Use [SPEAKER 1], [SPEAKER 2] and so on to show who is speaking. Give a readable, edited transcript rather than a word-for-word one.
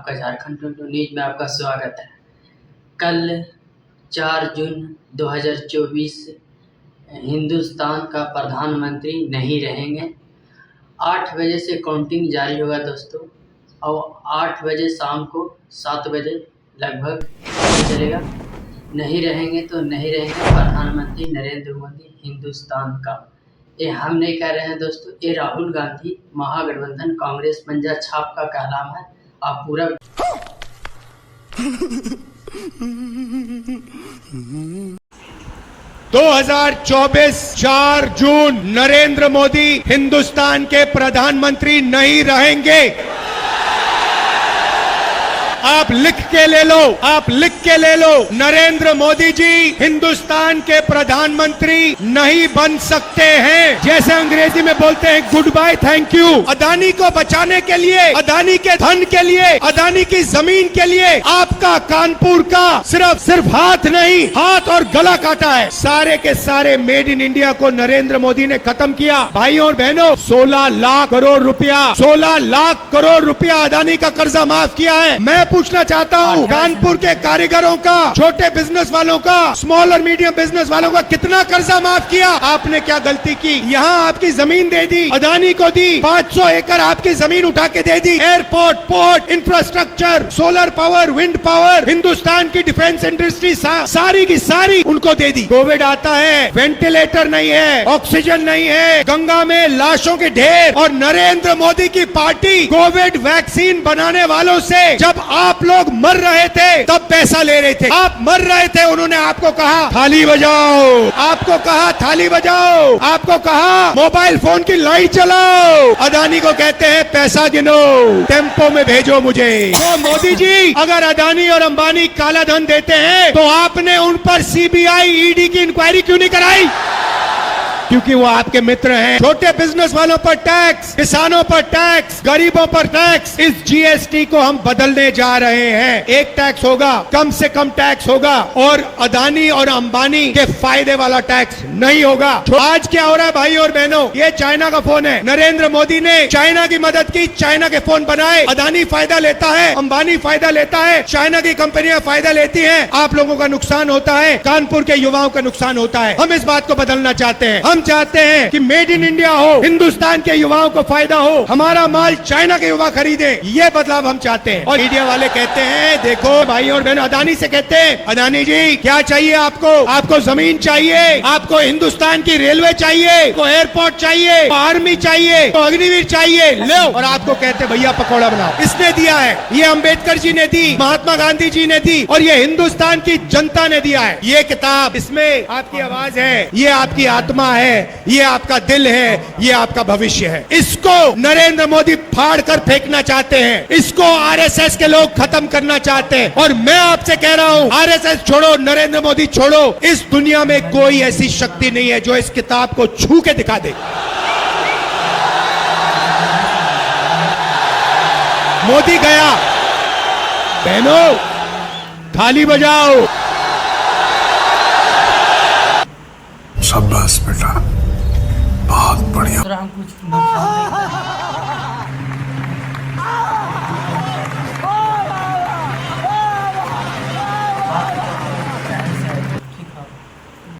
[SPEAKER 1] आपका झारखंड 22 न्यूज में आपका स्वागत है। कल 4 जून 2024 हिंदुस्तान का प्रधानमंत्री नहीं रहेंगे। 8 बजे से काउंटिंग जारी होगा दोस्तों, और 8 बजे शाम को 7 बजे लगभग चलेगा। नहीं रहेंगे तो नहीं रहेंगे प्रधानमंत्री नरेंद्र मोदी हिंदुस्तान का। ये हम नहीं कह रहे हैं दोस्तों, ये राहुल गांधी महागठबंधन कांग्रेस पंजा छाप का कलाम है। आप पूरा
[SPEAKER 2] 2024 4 जून नरेंद्र मोदी हिंदुस्तान के प्रधानमंत्री नहीं रहेंगे। आप लिख के ले लो, आप लिख के ले लो, नरेंद्र मोदी जी हिंदुस्तान के प्रधानमंत्री नहीं बन सकते हैं। जैसे अंग्रेजी में बोलते हैं goodbye thank you. Adani को बचाने के लिए, अदानी के धन के लिए, अदानी की जमीन के लिए आपका कानपुर का सिर्फ हाथ नहीं, हाथ और गला काटा है। सारे के सारे मेड इन इंडिया को नरेंद्र मोदी ने खत्म किया। भाइयों और बहनों, 16 लाख करोड़ रुपया, 16 लाख करोड़ रुपया अदानी का कर्जा माफ किया है। मैं पूछना चाहता हूँ, कानपुर के कारीगरों का, छोटे बिजनेस वालों का, स्मॉल और मीडियम बिजनेस वालों का कितना कर्जा माफ किया? आपने क्या गलती की? यहाँ आपकी जमीन दे दी, अदानी को दी, 500 एकड़ आपकी जमीन उठा के दे दी। Airport, port, infrastructure, solar power, wind power, Hindustan की डिफेंस इंडस्ट्री सारी की सारी उनको दे दी। कोविड आता है, वेंटिलेटर नहीं है, ऑक्सीजन नहीं है, गंगा में लाशों के ढेर, और नरेंद्र मोदी की पार्टी कोविड वैक्सीन बनाने वालों से जब आप लोग मर रहे थे तब पैसा ले रहे थे। आप मर रहे थे, उन्होंने आपको कहा थाली बजाओ, आपको कहा थाली बजाओ, आपको कहा मोबाइल फोन की लाइट चलाओ। अदानी को कहते हैं पैसा गिनो, टेम्पो में भेजो मुझे। तो मोदी जी अगर अदानी और अंबानी काला धन देते हैं तो आपने उन पर सीबीआई ईडी की इंक्वायरी क्यों नहीं कराई? क्योंकि वो आपके मित्र हैं। छोटे बिजनेस वालों पर टैक्स, किसानों पर टैक्स, गरीबों पर टैक्स। इस जीएसटी को हम बदलने जा रहे हैं। एक टैक्स होगा, कम से कम टैक्स होगा, और अदानी और अंबानी के फायदे वाला टैक्स नहीं होगा। आज क्या हो रहा है भाई और बहनों? ये चाइना का फोन है। नरेंद्र मोदी ने चाइना की मदद की, चाइना के फोन बनाए। अदानी फायदा लेता है, अंबानी फायदा लेता है, चाइना की कंपनियां फायदा लेती हैं। आप लोगों का नुकसान होता है, कानपुर के युवाओं का नुकसान होता है। हम इस बात को बदलना चाहते हैं। हम चाहते हैं कि मेड इन इंडिया हो, हिंदुस्तान के युवाओं को फायदा हो, हमारा माल चाइना के युवा खरीदे। ये बदलाव हम चाहते हैं। और मीडिया वाले कहते हैं, देखो भाई और बहन, अदानी से कहते हैं, अदानी जी क्या चाहिए आपको? आपको जमीन चाहिए, आपको हिंदुस्तान की रेलवे चाहिए, आपको एयरपोर्ट चाहिए, आर्मी चाहिए, तो अग्निवीर चाहिए, लो। और आपको कहते भैया पकौड़ा बनाओ। इसने दिया है, ये अंबेडकर जी ने दी, महात्मा गांधी जी ने दी, और ये हिंदुस्तान की जनता ने दिया है। ये किताब, इसमें आपकी आवाज है, ये आपकी आत्मा है, ये आपका दिल है, ये आपका भविष्य है। इसको नरेंद्र मोदी फाड़ कर फेंकना चाहते हैं, इसको आरएसएस के लोग खत्म करना चाहते हैं। और मैं आपसे कह रहा हूं, आरएसएस छोड़ो, नरेंद्र मोदी छोड़ो। इस दुनिया में कोई ऐसी शक्ति नहीं है जो इस किताब को छू के दिखा दे। मोदी गया, बहनों थाली बजाओ।
[SPEAKER 3] शाबाश बेटा, बहुत बढ़िया।
[SPEAKER 1] हम कुछ नुकसान